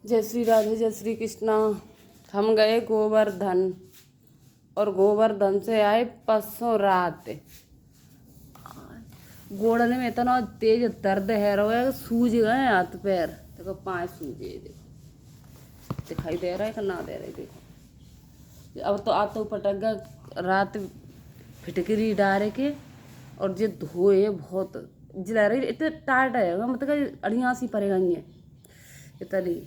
जय श्री राधे, जय श्री कृष्णा। हम गए गोवर्धन और गोवर्धन से आए परसों रात। गोड़ने में इतना तेज दर्द है रहा, सूज गए हाथ पैर। देखो पाँव सूजे, देखो दिखाई दे रहा है कि ना दे रहा है। देखो अब तो आता पटक गया रात, फिटकरी डारे के और जे धोए बहुत जला रही। इतने टाइट है मतलब अड़िया सी पड़ेगा ये इतनी।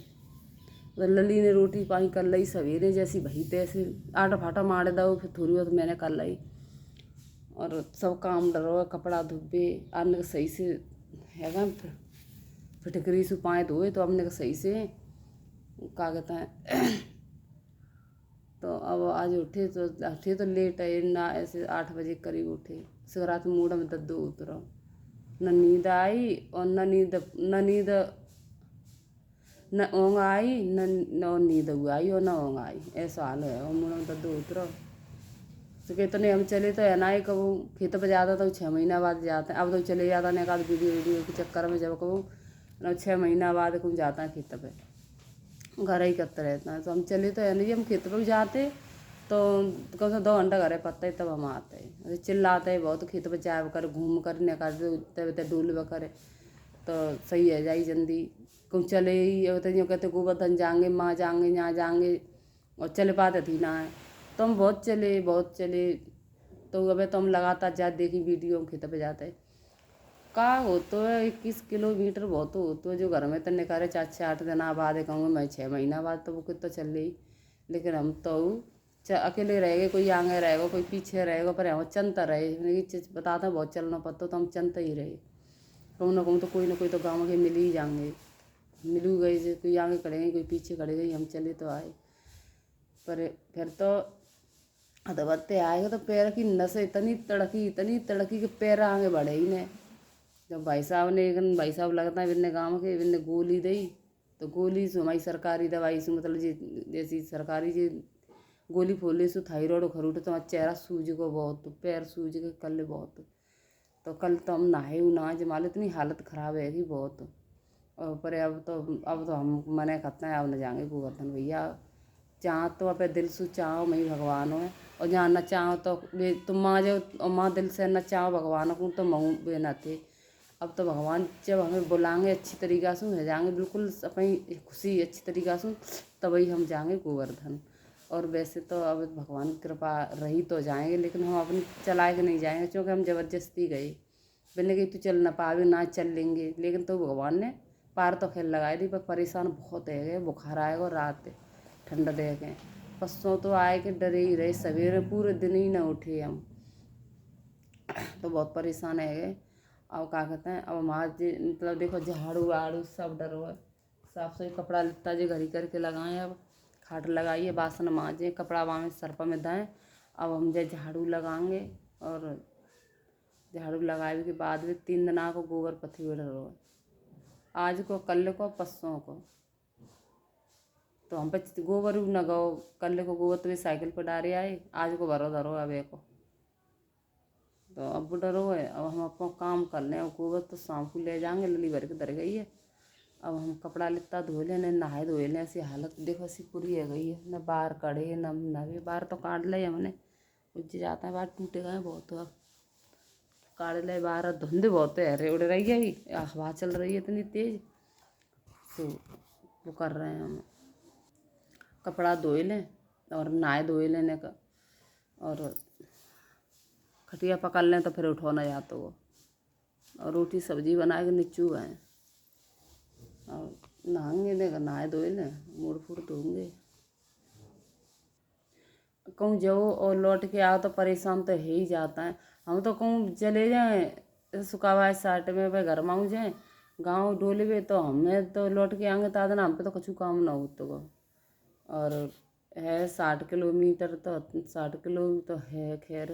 लली ने रोटी पानी कर ली सवेरे जैसी भई तैसे, आटा फाटा मार दो फिर थोड़ी बहुत मैंने कर ली और सब काम डरो। कपड़ा धुबे अन्न सही से है फिटकरी से पाए धोए तो हमने सही से क्या कहते हैं। तो अब आज उठे तो लेट है ना, ऐसे 8 बजे करीब उठे। रात मूड में दर्द उतरा, न नींद आई और न नींद न ओंग आई, न नींद आई और न ओंग आई। ऐसा हाल है और मुँह में दर्द उतरो। तो कहते नहीं हम चले तो है ना ही कबू खेत पर जाता तो 6 महीना बाद जाते हैं। अब तो चले जाता नहीं, एक वीडियो के चक्कर में जब कबू न 6 महीना बाद कुछ जाता है खेत पे, घर ही करते रहता है। तो हम चले तो है नहीं, हम खेत पर भी जाते तो कम से 2 घंटा घर पत्ता तब हम आते हैं। चिल्लाते हैं बहुत, खेत पर जाए कर घूम कर न कर डूल करे तो सही है जाई जल्दी। कहूँ चले ही यूँ कहते गोवर्धन जाएंगे, माँ जाएंगे, यहाँ जाएंगे और चले पाते थी ना है। तो हम बहुत चले तो अब तो हम लगातार जा देखी वीडियो खेत पे जाते का हो तो 21 किलोमीटर बहुत हो तो जो घर में तो निकाले 4-8 दिन बाद कहूँगा मैं 6 महीना बाद तो वो कितना चल रही। लेकिन हम तो अकेले रह गए, कोई आगे रहेगा कोई पीछे रहेगा, पर हम चलता रहे। बताता बहुत चलना पड़ता तो हम चलते ही रहे। कहूँ ना कहूँ तो कोई ना कोई तो गाँव के मिल ही जाएंगे, मिलू गए जो कोई आगे खड़ेंगे कोई पीछे खड़ेगा। हम चले तो आए, पर फिर तो अधबत्ते आएगा तो पैर की नस इतनी तड़की कि पैर आगे बढ़े ही नहीं। जब भाई साहब ने एक भाई साहब लगता है बिन्ने गाँव के बिन्ने गोली दी तो गोली से हमारी सरकारी दवाई से मतलब जी जैसी सरकारी जी गोली फोले से थायराइड खरूट तो चेहरा सूज को बहुत, पैर सूज के कल बहुत। तो कल तो हम नहाए ना जमाले, इतनी हालत ख़राब है कि बहुत। और पर अब तो हम मने करते हैं अब न जाएंगे गोवर्धन भैया। जहाँ तो अपने दिल से चाहो मई भगवान हो, और जहाँ न चाहो तो तुम माँ जो माँ दिल से न चाहो भगवान को तो मऊ वे न थे। अब तो भगवान जब हमें बुलाएंगे अच्छी तरीक़ा से है जाएंगे, बिल्कुल अपनी खुशी अच्छी तरीक़ा से तभी हम जाएंगे गोवर्धन। और वैसे तो अब भगवान की कृपा रही तो जाएंगे, लेकिन हम अपनी चलाए के नहीं जाएंगे क्योंकि हम ज़बरदस्ती गए। मैंने कही तू चल ना पावे ना चल लेंगे, लेकिन तो भगवान ने पार तो खेल लगाई दी। पर परेशान बहुत है गए, बुखार आएगा रात ठंडा दे के। परसों तो आए के डरे ही रहे, सवेरे पूरे दिन ही ना उठे हम, तो बहुत परेशान है गए। अब क्या कहते हैं, अब हमारे मतलब देखो झाड़ू वाड़ू सब डरो है, साफ सही कपड़ा लित्ता जो घड़ी करके लगाएं। अब खाट लगाइए, बासन माजें, कपड़ा वहाँ में सरपा में दाएँ। अब हम जो झाड़ू लगाएंगे और झाड़ू लगाए के बाद में 3 दिन को गोबर पथी हुए डरो है, आज को कल को परसों को। तो हम पे गोबर न गो, कल को गोबर तो वे साइकिल पर डारे आए, आज को भरो धरो अब को। तो अब डरो है, अब हम अपना काम कर लें। अब गोबर तो शाम को ले जाएंगे, लली भर के धर गई है। अब हम कपड़ा लित्ता धो लें, न नहाए धोए लें। ऐसी हालत देखो ऐसी पूरी है गई है, न बाहर कड़े न नवे। बाहर तो काट ले हमने, उज्ज जाता है बाहर, टूटे गए बहुत। तो अब काट ले बाहर, धुंध बहुत है, अरे उड़ रही है, हवा चल रही है इतनी तेज। तो वो कर रहे हैं हम, कपड़ा धोए लें और नहाए धोए लेने का, और खटिया पकड़ लें तो फिर उठो ना जाते वो। और रोटी सब्जी बना के नीचू गए और नहाएंगे, नहीं नहाए धोए लें, मुड़ फुड़ धोएंगे। कहूँ जाओ और लौट के आओ तो परेशान तो है ही जाता है। हम तो कहूँ चले जाएँ सुखावाए साट में भाई घर माँग जाएँ गाँव डोले में, तो हमें तो लौट के आएंगे तो ना हम पे तो कुछ काम ना हो तो। और है 60 किलोमीटर, तो 60 किलो तो है खैर,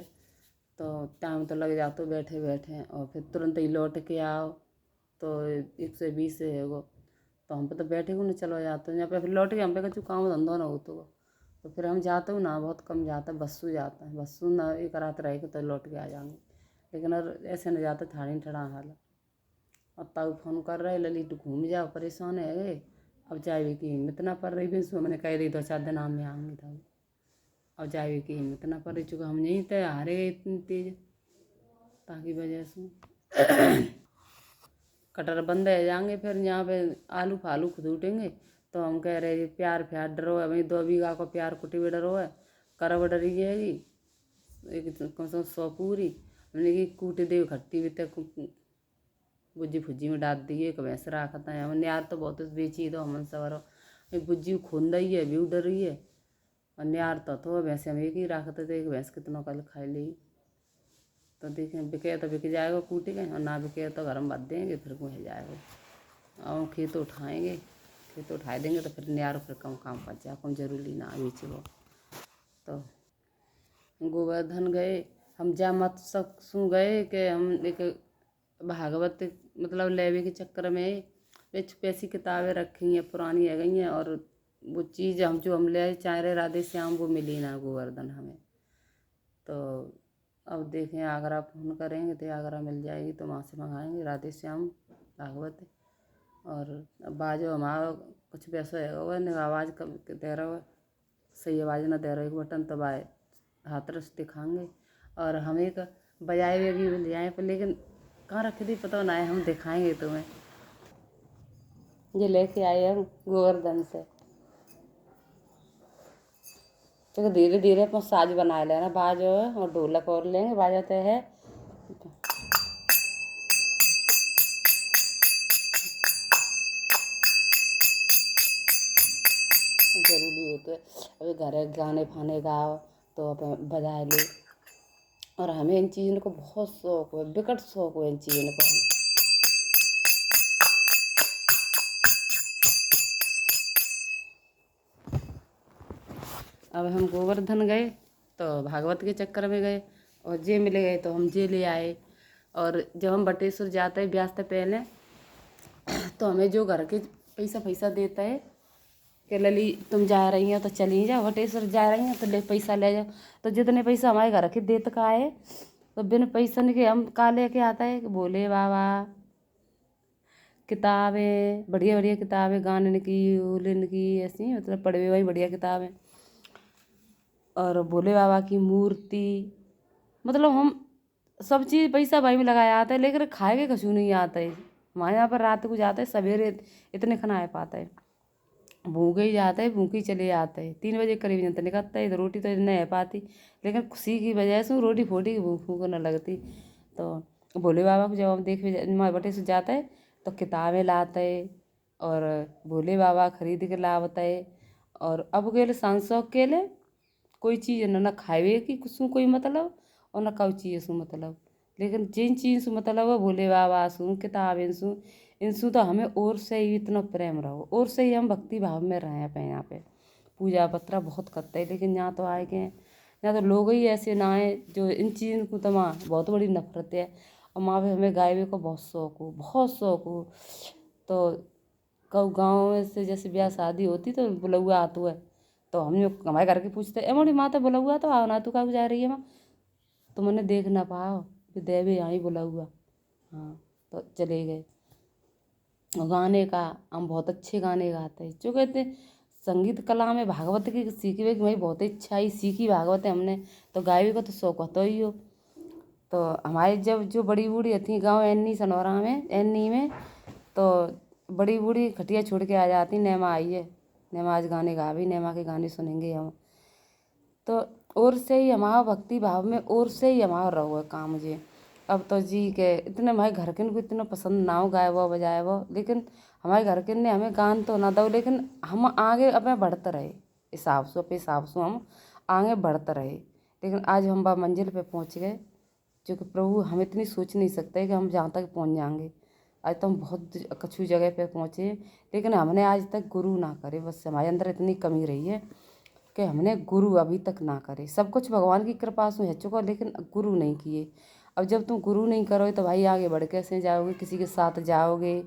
तो टाइम तो लग जाता बैठे बैठे। और फिर तुरंत ही लौट के आओ तो 120 है वो, तो हम पे तो बैठे को नहीं चलो जाते यहाँ पे। फिर लौट के हम पे कुछ काम धंधो ना हो तो फिर हम जाते हो ना, बहुत कम जाता है, बस्सू जाता है। बस्सू ना एक रात रह के तो लौट के आ जाएंगे, लेकिन और ऐसे न जाते थाड़ी ठड़ा हाल। और ताऊ फोन कर रहे ललित घूम जाओ, परेशान है गए अब जावे की हिम्मत ना पड़ रही भी मैंने कह दी 2-4 दिन में आऊँगी तब। अब जावे की हिम्मत ना पड़ रही चूँकि हम यहीं तय हारे गए इतनी तेज ताकि वजह से कटर बंद है जाएंगे। फिर यहाँ पे आलू फालू खुद उठेंगे तो हम कह रहे प्यार फ्यार डरो है भाई 2 बीघा को प्यार कुटी भी डरो है करब डरी जाएगी एक कम से कम 100 पूरी हमने की कूटे दे खट्टी भी तक गुज्जी फुज्जी में डाल दिए एक भैंस रखता है हमने यार तो बहुत बेची तो हमन सवार गुज्जी खून रही है भी डर रही है और न्यार तो भैंस हम एक ही रखते थे एक भैंस कितनों कल खा ली तो देखें बिके तो बिक जाएगा कूटे के और ना बिके तो घर में बांध देंगे फिर कुछ जाएगा और खेत उठाएंगे खेत उठा देंगे तो फिर न्यार फिर कम काम पड़ जाए कम जरूरी ना बेचे वो तो गोवर्धन गए हम जा मत सू गए कि हम एक भागवत मतलब लेवे के चक्कर में पैसी किताबें रखी हैं पुरानी है गई हैं और वो चीज़ हम जो हम ले आए चाह रहे राधे श्याम वो मिली ना गोवर्धन हमें तो अब देखें आगरा फ़ोन करेंगे तो आगरा मिल जाएगी तो वहाँ से मंगाएंगे राधे श्याम भागवत और बाजो हमारा कुछ पैसा है वह आवाज़ कम दे रहा है सही आवाज़ ना दे रहा एक बटन तो बाय हाथरस दिखाएंगे और हम एक बजाए हुए भी मिल जाए पर लेकिन कहाँ रखी थी पता ना है हम दिखाएंगे तुम्हें ये लेके आए हम गोवर्धन से तो धीरे धीरे अपना साज बना लेना बाजो और ढोलक और लेंगे बाजते है जरूरी होता है अभी घर गाने फाने गाओ तो अपन बजा ले और हमें इन चीज़ों को बहुत शौक है बिकट शौक है इन चीज़ों को अब हम गोवर्धन गए तो भागवत के चक्कर में गए और जे मिले गए तो हम जे ले आए और जब हम बटेश्वर जाते हैं ब्याह से पहले तो हमें जो घर के पैसा देता है कि लली तुम जा रही हो तो चली जाओ बटेश्वर जा रही हो तो ले पैसा ले जाओ तो जितने पैसा हमारे घर के देत का है तो बिन पैसन के हम का लेके आता है कि भोले बाबा किताबें बढ़िया बढ़िया किताबें गाने की उलन की ऐसी मतलब पढ़े हुई बढ़िया किताबें और भोले बाबा की मूर्ति मतलब हम सब चीज़ पैसा भाई में लगाया आता है लेकिन खाए के कछु नहीं आता है हमारे यहाँ पर रात को जाता है सवेरे इतने खाना आ पाता है भूखे ही जाता है भूखे ही चले जाते हैं 3 बजे करीब जनता निकलता है तो रोटी तो नहीं है पाती लेकिन खुशी की वजह से रोटी फोटी की भूख भूख न लगती तो भोले बाबा को जब हम देख माँ बटे से जाता है तो किताबें लाता है और भोले बाबा खरीद के लाता है और अब के लिए सांसों के लिए कोई चीज़ न खावे की कुछ कोई मतलब और न कोई चीज़ सु मतलब लेकिन जिन चीज़ से मतलब है भोले बाबा सु किताबें सु इनसु तो हमें और से ही इतना प्रेम रहो और से ही हम भक्ति भाव में रहे पे यहाँ पे पूजा पत्रा बहुत करते हैं लेकिन यहाँ तो आए गए यहाँ तो लोग ही ऐसे ना आए जो इन चीज़ों को तो माँ बहुत बड़ी नफरत है और माँ पे हमें गाय को बहुत शौक हो तो कब गाँव में से जैसे ब्याह शादी होती तो बुलौआ आतू है तो हम जो हमारे घर के पूछते एमोड़ी माँ तो बुलौआ तो आओ ना तू कहाँ जा रही है माँ तो मैंने देख ना पाओ कि देवे यहाँ ही बुलौआ हाँ तो चले गए गाने का हम बहुत अच्छे गाने गाते हैं जो कहते संगीत कला में भागवत की सीखी हुई भाई बहुत इच्छा ही सीखी भागवत है हमने तो गायबी का तो शौक होता ही हो तो हमारे जब जो बड़ी बूढ़ी थी गांव एन्नी सनौरा में एन्नी में तो बड़ी बूढ़ी खटिया छोड़ के आ जाती नेमा आई है नेमा आज गाने गा भी नेमा के गाने सुनेंगे हम तो और से ही हमारा भक्ति भाव में और से ही हमारा रहो है काम मुझे अब तो जी के इतने हमारे घर के को इतना पसंद ना हो गाए वो बजाए वो लेकिन हमारे घर के ने हमें गान तो ना दो लेकिन हम आगे अपने बढ़ते रहे हिसाब से हम आगे बढ़ते रहे लेकिन आज हम मंजिल पे पहुंच गए जो कि प्रभु हम इतनी सोच नहीं सकते कि हम जहाँ तक पहुंच जाएंगे आज तो हम बहुत कछु जगह पे पहुँचे लेकिन हमने आज तक गुरु ना करे बस हमारे अंदर इतनी कमी रही है कि हमने गुरु अभी तक ना करे सब कुछ भगवान की कृपा से है चुका लेकिन गुरु नहीं किए अब जब तुम गुरु नहीं करोगे तो भाई आगे बढ़ कैसे जाओगे किसी के साथ जाओगे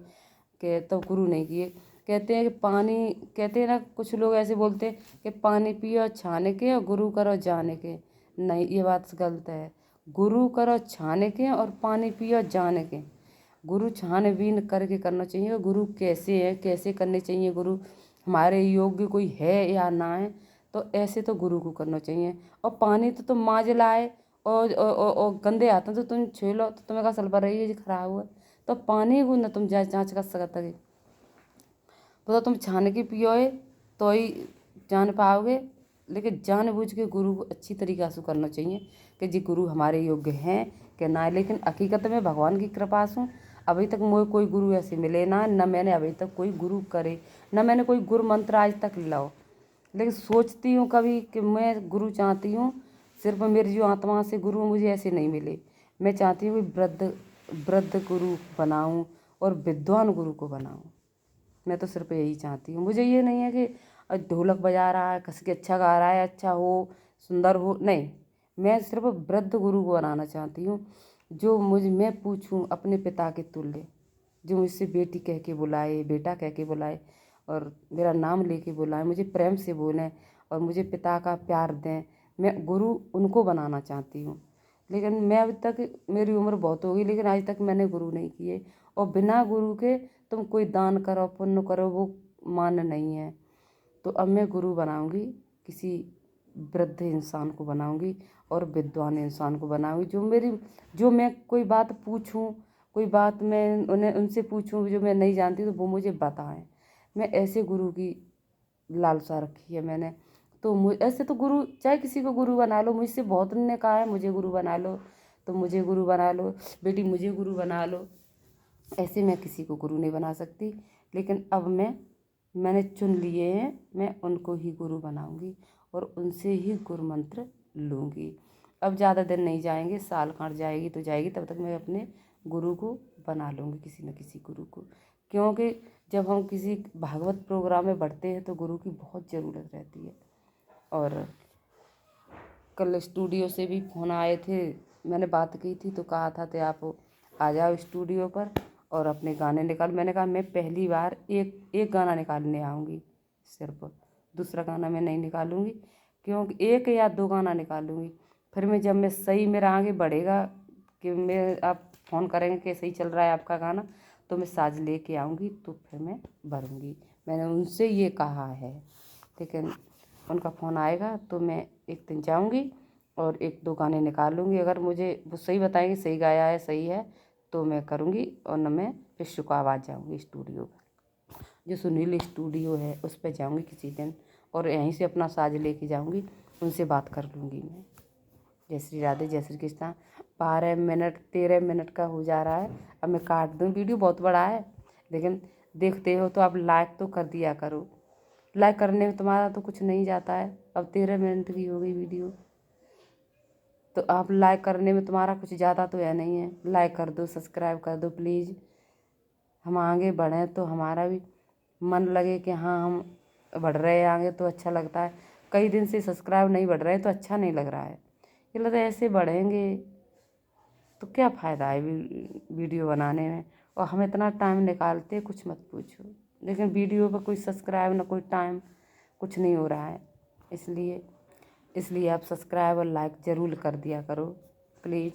कि तो गुरु नहीं किए कहते हैं कि पानी कहते हैं ना कुछ लोग ऐसे बोलते हैं कि पानी पियो छाने के और गुरु करो जाने के नहीं ये बात गलत है गुरु करो छाने के और पानी पियो जाने के गुरु छानबीन करके करना चाहिए गुरु कैसे है, कैसे करने चाहिए, गुरु हमारे योग्य कोई है या ना है। तो ऐसे तो गुरु को करना चाहिए। और पानी तो तुम माँज लाए और गंदे हाथों से तुम छू लो तो तुम्हें का सलपा रही है जी खराब हुआ। तो पानी को ना तुम जाँच कर सकते थे, तो तुम छान के पियोए तो ही जान पाओगे। लेकिन जानबूझ के गुरु को अच्छी तरीक़ा से करना चाहिए कि जी गुरु हमारे योग्य हैं कि ना। लेकिन हकीकत में भगवान की कृपा से अभी तक मुझे कोई गुरु ऐसे मिले ना, न मैंने अभी तक कोई गुरु करे, न मैंने कोई गुरु मंत्र आज तक लाओ। लेकिन सोचती हूँ कभी कि मैं गुरु चाहती हूँ, सिर्फ मेरी जो आत्मा से गुरु मुझे ऐसे नहीं मिले। मैं चाहती हूँ कि वृद्ध वृद्ध गुरु बनाऊँ और विद्वान गुरु को बनाऊँ। मैं तो सिर्फ यही चाहती हूँ। मुझे ये नहीं है कि ढोलक बजा रहा है, कस के अच्छा गा रहा है, अच्छा हो, सुंदर हो, नहीं। मैं सिर्फ वृद्ध गुरु को बनाना चाहती हूँ जो मैं पूछूँ अपने पिता के तुल्य, जो मुझसे बेटी कह के बुलाए, बेटा कह के बुलाए और मेरा नाम लेके बुलाए, मुझे प्रेम से बोलें और मुझे पिता का प्यार दें। मैं गुरु उनको बनाना चाहती हूँ। लेकिन मैं अभी तक, मेरी उम्र बहुत हो गई लेकिन आज तक मैंने गुरु नहीं किए। और बिना गुरु के तुम कोई दान करो, पुण्य करो, वो मान नहीं है। तो अब मैं गुरु बनाऊंगी, किसी वृद्ध इंसान को बनाऊंगी और विद्वान इंसान को बनाऊंगी जो मैं कोई बात पूछूं, कोई बात मैं उनसे पूछूं जो मैं नहीं जानती तो वो मुझे बताएं। मैं ऐसे गुरु की लालसा रखी है मैंने। तो ऐसे तो गुरु, चाहे किसी को गुरु बना लो, मुझसे बहुत ने कहा है मुझे गुरु बना लो, तो मुझे गुरु बना लो, बेटी मुझे गुरु बना लो। ऐसे मैं किसी को गुरु नहीं बना सकती। लेकिन अब मैंने चुन लिए हैं, मैं उनको ही गुरु बनाऊंगी और उनसे ही गुरु मंत्र लूँगी। अब ज़्यादा दिन नहीं जाएंगे, साल कट जाएगी तो जाएगी, तब तक मैं अपने गुरु को बना लूँगी, किसी न किसी गुरु को। क्योंकि जब हम किसी भागवत प्रोग्राम में बढ़ते हैं तो गुरु की बहुत ज़रूरत रहती है। और कल स्टूडियो से भी फ़ोन आए थे, मैंने बात की थी तो कहा था कि आप आ जाओ स्टूडियो पर और अपने गाने निकाल। मैंने कहा मैं पहली बार एक गाना निकालने आऊँगी, सिर्फ दूसरा गाना मैं नहीं निकालूँगी, क्योंकि एक या दो गाना निकालूँगी। फिर मैं जब मैं सही मेरा आगे बढ़ेगा कि आप फ़ोन करेंगे कि सही चल रहा है आपका गाना, तो मैं साज लेके आऊँगी, तो फिर मैं भरूँगी। मैंने उनसे ये कहा है। लेकिन उनका फ़ोन आएगा तो मैं एक दिन जाऊँगी और एक दो गाने निकालूँगी। अगर मुझे वो सही बताएंगे सही गाया है, सही है, तो मैं करूँगी। और न मैं फिर शुकाबाद जाऊँगी स्टूडियो पर, जो सुनील स्टूडियो है उस पर जाऊँगी किसी दिन और यहीं से अपना साज लेके जाऊँगी, उनसे बात कर लूँगी मैं। जय श्री राधे, जय श्री कृष्णा। 12 मिनट 13 मिनट का हो जा रहा है, अब मैं काट दूँ। वीडियो बहुत बड़ा है, लेकिन देखते हो तो आप लाइक तो कर दिया करो। लाइक करने में तुम्हारा तो कुछ नहीं जाता है। अब 13 मिनट की हो गई वीडियो, तो आप लाइक करने में तुम्हारा कुछ ज़्यादा तो है नहीं है। लाइक कर दो, सब्सक्राइब कर दो प्लीज़। हम आगे बढ़ें तो हमारा भी मन लगे कि हाँ हम बढ़ रहे हैं आगे, तो अच्छा लगता है। कई दिन से सब्सक्राइब नहीं बढ़ रहे तो अच्छा नहीं लग रहा है। ये लगता है ऐसे बढ़ेंगे तो क्या फ़ायदा है वीडियो बनाने में। और हम इतना टाइम निकालते कुछ मत पूछो, लेकिन वीडियो पर कोई सब्सक्राइब ना कोई टाइम, कुछ नहीं हो रहा है। इसलिए आप सब्सक्राइब और लाइक ज़रूर कर दिया करो प्लीज़।